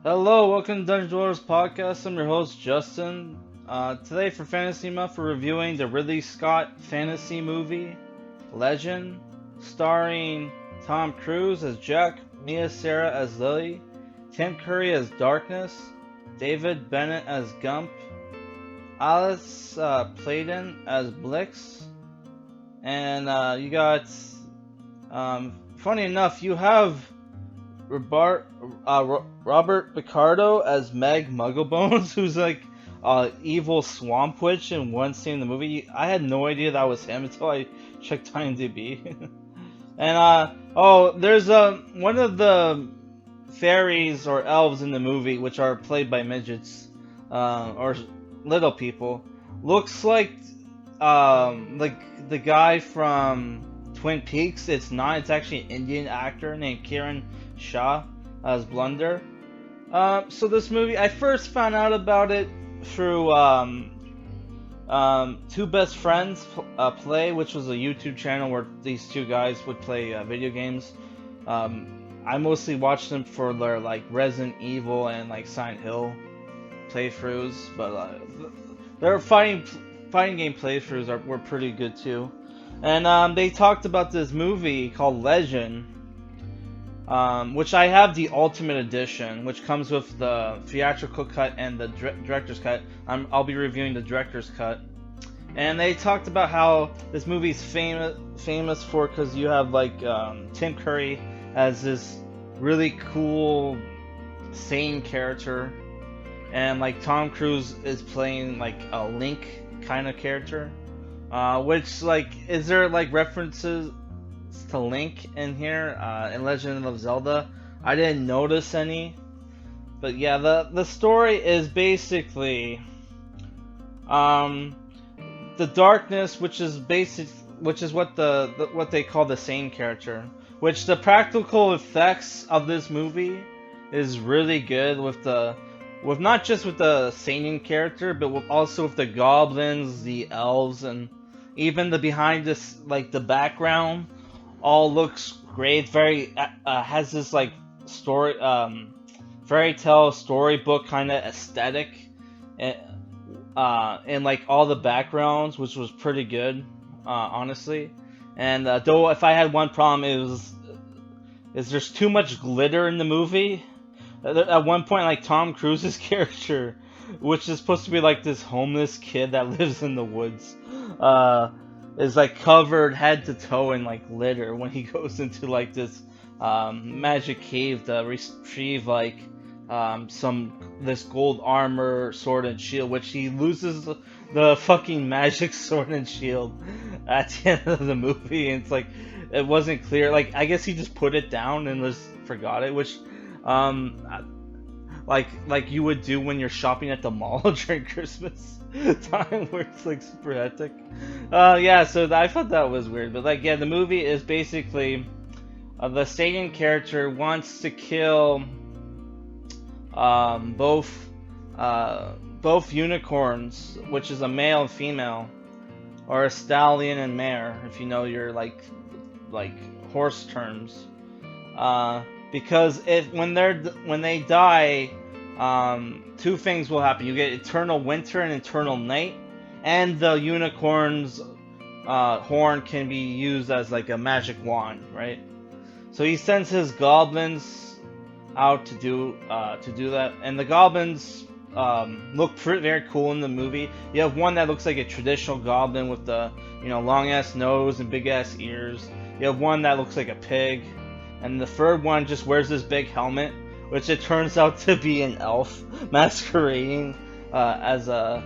Hello, welcome to Dungeon Dwellers Podcast. I'm your host, Justin. Today for Fantasy Month, we're reviewing the Ridley Scott fantasy movie, Legend, starring Tom Cruise as Jack, Mia Sara as Lily, Tim Curry as Darkness, David Bennett as Gump, Alice Playden as Blix, and you got, funny enough, you have Robert Picardo as Meg Mugglebones, who's like evil swamp witch in one scene in the movie. I had no idea that was him until I checked IMDb. And there's one of the fairies or elves in the movie, which are played by midgets or little people. Looks like the guy from Twin Peaks. It's not. It's actually an Indian actor named Kiran Shah as Blunder. So this movie, I first found out about it through Two Best Friends Play, which was a YouTube channel where these two guys would play video games. I mostly watched them for their like Resident Evil and like Silent Hill playthroughs, but their fighting game playthroughs were pretty good too. And they talked about this movie called Legend, which I have the Ultimate Edition, which comes with the theatrical cut and the director's cut. I'll be reviewing the director's cut. And they talked about how this movie's famous for because you have like Tim Curry as this really cool, sane character, and like Tom Cruise is playing like a Link kind of character. Which like, is there like references to Link in here in Legend of Zelda? I didn't notice any, but yeah, the story is basically the darkness, which is what what they call the same character. Which the practical effects of this movie is really good with not just with the sane character, but also with the goblins, the elves, and even the behind this like the background all looks great. Very has this like story fairy tale storybook kind of aesthetic, and like all the backgrounds, which was pretty good, honestly. And though if I had one problem, is there's too much glitter in the movie. At one point, like Tom Cruise's character, which is supposed to be like this homeless kid that lives in the woods, is like covered head to toe in like glitter when he goes into like this magic cave to retrieve like this gold armor, sword, and shield, which he loses the fucking magic sword and shield at the end of the movie. And it's like it wasn't clear. Like I guess he just put it down and just forgot it, which like you would do when you're shopping at the mall during Christmas time, where it's like super hectic. Yeah, so I thought that was weird, but like yeah, the movie is basically the Satan character wants to kill both unicorns, which is a male and female, or a stallion and mare, if you know your like horse terms. Because when they die, two things will happen. You get eternal winter and eternal night, and the unicorn's horn can be used as like a magic wand, right? So he sends his goblins out to do that, and the goblins look very cool in the movie. You have one that looks like a traditional goblin with the long ass nose and big ass ears. You have one that looks like a pig. And the third one just wears this big helmet, which it turns out to be an elf masquerading as a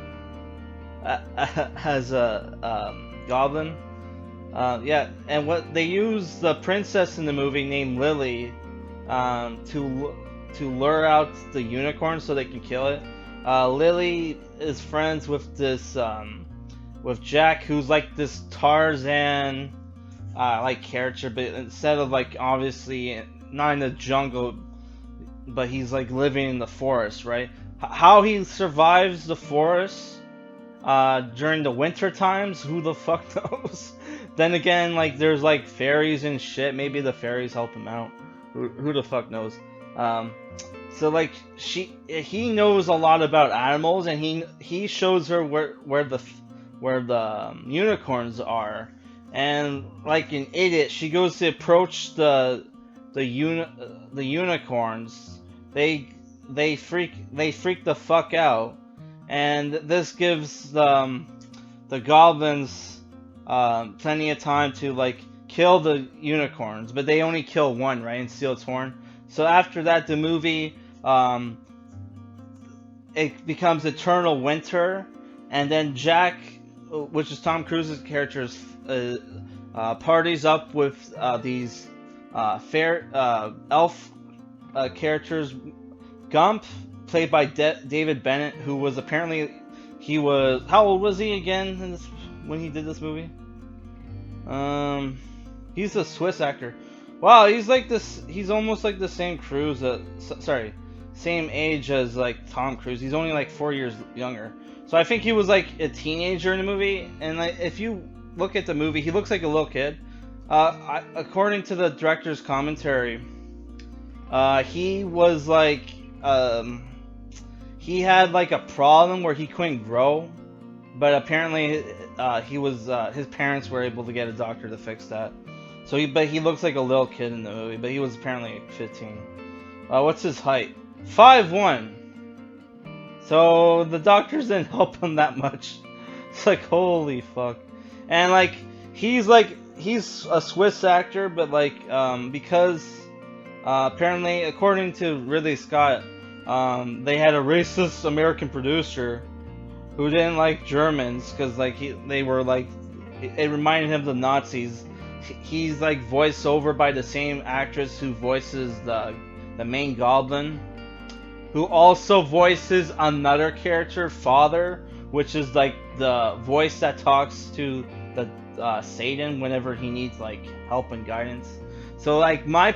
goblin. Yeah, and what they use the princess in the movie named Lily to lure out the unicorn so they can kill it. Lily is friends with this with Jack, who's like this Tarzan like character, but instead of like obviously not in the jungle, but he's like living in the forest, right? How he survives the forest during the winter times, who the fuck knows? Then again, like there's like fairies and shit. Maybe the fairies help him out. Who the fuck knows? So like he knows a lot about animals, and he shows her where the unicorns are, and like an idiot, she goes to approach the unicorns. They they freak the fuck out, and this gives the goblins plenty of time to like kill the unicorns, but they only kill one, right, and steal its horn. So after that, the movie it becomes eternal winter, and then Jack, which is Tom Cruise's character, parties up with these fair elf characters. Gump, played by David Bennett, who was apparently how old was he again when he did this movie? He's a Swiss actor. Wow, he's like this. He's almost like the same Cruise. Sorry, same age as like Tom Cruise. He's only like 4 years younger. So I think he was like a teenager in the movie. And like, if you look at the movie, he looks like a little kid. According to the director's commentary, he was like, he had like a problem where he couldn't grow, but apparently his parents were able to get a doctor to fix that. So he looks like a little kid in the movie, but he was apparently 15. What's his height? 5'1". So the doctors didn't help him that much. It's like, holy fuck. And like he's a Swiss actor, but like because apparently, according to Ridley Scott, they had a racist American producer who didn't like Germans because like they were like, it reminded him of the Nazis. He's like voiced over by the same actress who voices the main goblin, who also voices another character, Father, which is like the voice that talks to the Satan whenever he needs like help and guidance. So like my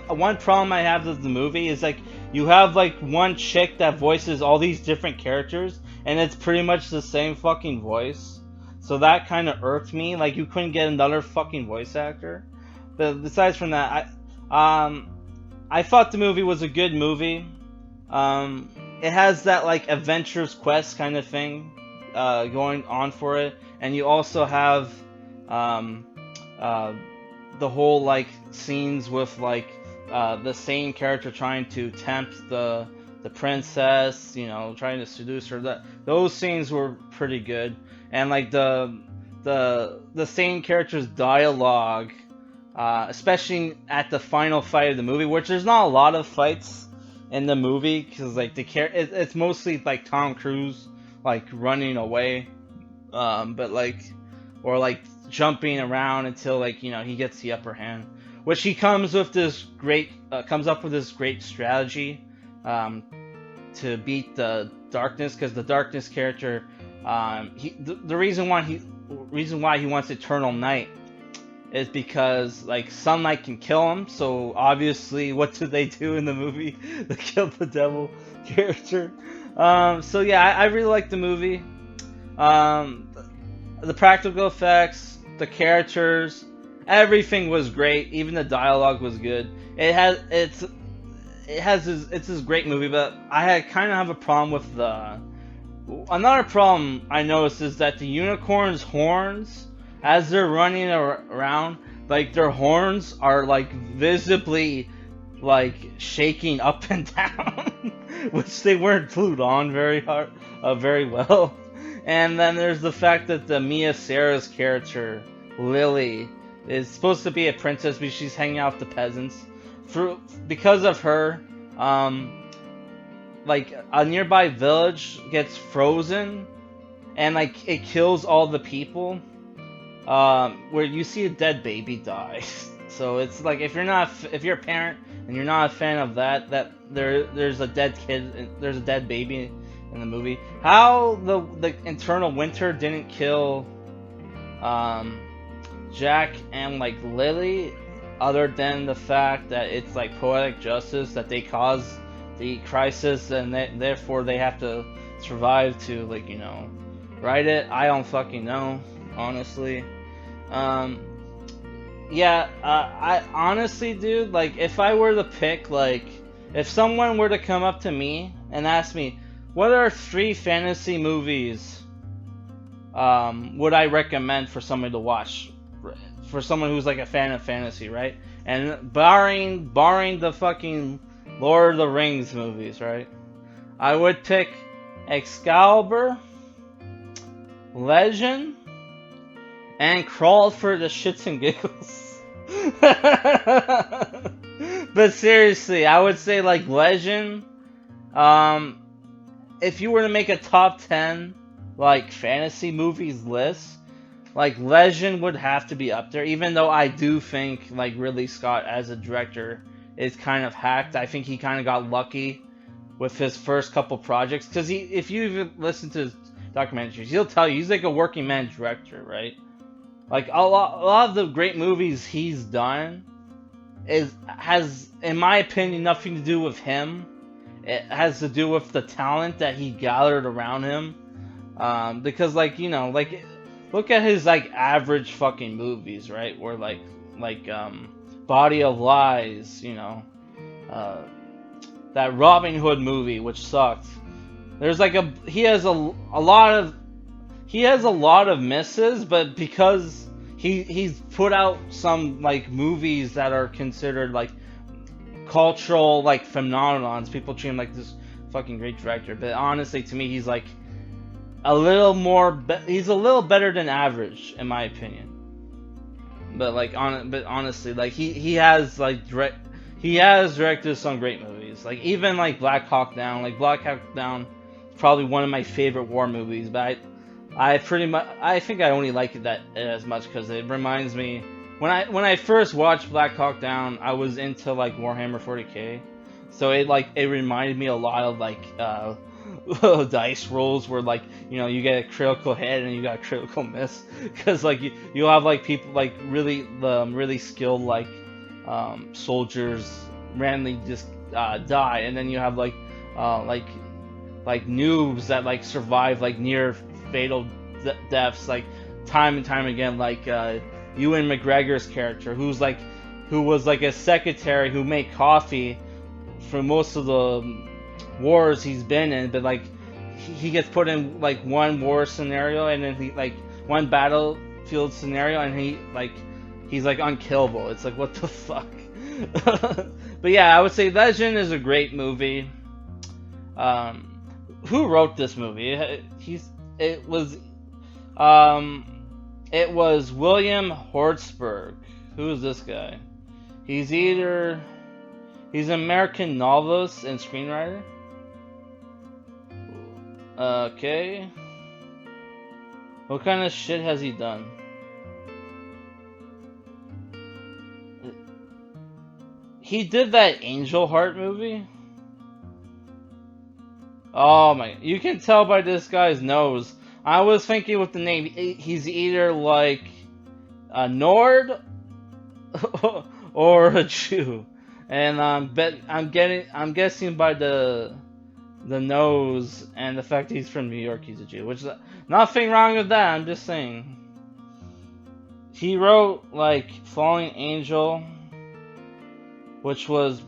one problem I have with the movie is like you have like one chick that voices all these different characters, and it's pretty much the same fucking voice. So that kind of irked me. Like you couldn't get another fucking voice actor. But besides from that, I thought the movie was a good movie. It has that like Adventurous Quest kind of thing going on for it, and you also have the whole like scenes with like the same character trying to tempt the princess, you know, trying to seduce her. Those scenes were pretty good, and like the same character's dialogue, especially at the final fight of the movie, which there's not a lot of fights in the movie because like it's mostly like Tom Cruise like running away, but like or like jumping around until like, you know, he gets the upper hand, which he comes up with this great strategy to beat the darkness, because the darkness character, the reason why he wants eternal night is because like sunlight can kill him. So obviously, what do they do in the movie? They kill the devil character. So yeah, I really like the movie. The practical effects, the characters, everything was great. Even the dialogue was good. It's this great movie, but I kind of have a problem with another problem I noticed is that the unicorns' horns, as they're running around, like their horns are like visibly like shaking up and down, which they weren't glued on very well. And then there's the fact that the Mia Sara's character, Lily, is supposed to be a princess, but she's hanging out with the peasants. Because of her, like a nearby village gets frozen, and like it kills all the people. Where you see a dead baby die. So it's like if you're a parent and you're not a fan of that there's a dead kid, there's a dead baby in the movie. How the Eternal Winter didn't kill Jack and like Lily, other than the fact that it's like poetic justice that they caused the crisis and therefore they have to survive to, like, you know, right it. I don't fucking know, honestly. I honestly, dude, like if I were to pick like If someone were to come up to me and ask me, what are 3 fantasy movies would I recommend for someone to watch? For someone who's like a fan of fantasy, right? And barring the fucking Lord of the Rings movies, right? I would pick Excalibur, Legend, and Crawl for the shits and giggles. But seriously, I would say like Legend. If you were to make a top 10 like fantasy movies list, like Legend would have to be up there. Even though I do think like Ridley Scott as a director is kind of hacked. I think he kind of got lucky with his first couple projects, because if you even listen to his documentaries, he'll tell you he's like a working man director, right? Like a lot of the great movies he's done has, in my opinion, nothing to do with him. It has to do with the talent that he gathered around him. Because like, you know, like look at his like average fucking movies, right? Or like Body of Lies, you know, that Robin Hood movie, which sucked. There's like he has a lot of misses, but because he's put out some like movies that are considered like cultural like phenomenons, people treat him like this fucking great director. But honestly, to me, he's like he's a little better than average in my opinion. But like honestly, like he has directed some great movies. Like even like Black Hawk Down. Like Black Hawk Down is probably one of my favorite war movies. But I think I only like it as much because it reminds me when I first watched Black Hawk Down, I was into like Warhammer 40K. So it reminded me a lot of like dice rolls where like, you know, you get a critical hit and you got a critical miss, because like you'll have like people like really skilled like soldiers randomly just die, and then you have like noobs that like survive like near fatal deaths like time and time again, like Ewan McGregor's character, who was like a secretary who made coffee for most of the wars he's been in, but like he gets put in like one war scenario, and then he like one battlefield scenario, and he's like unkillable. It's like, what the fuck? But yeah, I would say Legend is a great movie. Who wrote this movie? It was William Hortzberg. Who is this guy? He's an American novelist and screenwriter. Okay. What kind of shit has he done? He did that Angel Heart movie? Oh my, you can tell by this guy's nose. I was thinking with the name, he's either like a Nord or a Jew. And I'm guessing by the nose and the fact he's from New York, he's a Jew. Which is nothing wrong with that. I'm just saying. He wrote like Falling Angel, which was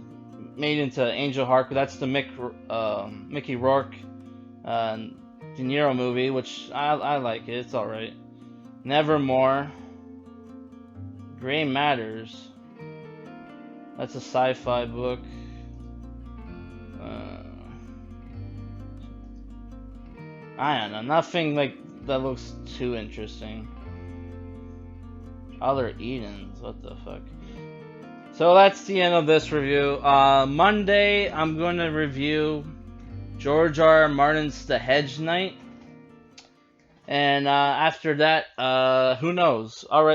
made into Angel Heart. That's the Mickey Rourke De Niro movie, which I like it. It's all right. Nevermore. Gray Matters. That's a sci-fi book. I don't know. Nothing like that looks too interesting. Other Edens. What the fuck? So that's the end of this review. Monday, I'm going to review George R. R. Martin's The Hedge Knight. And after that, who knows? Alright.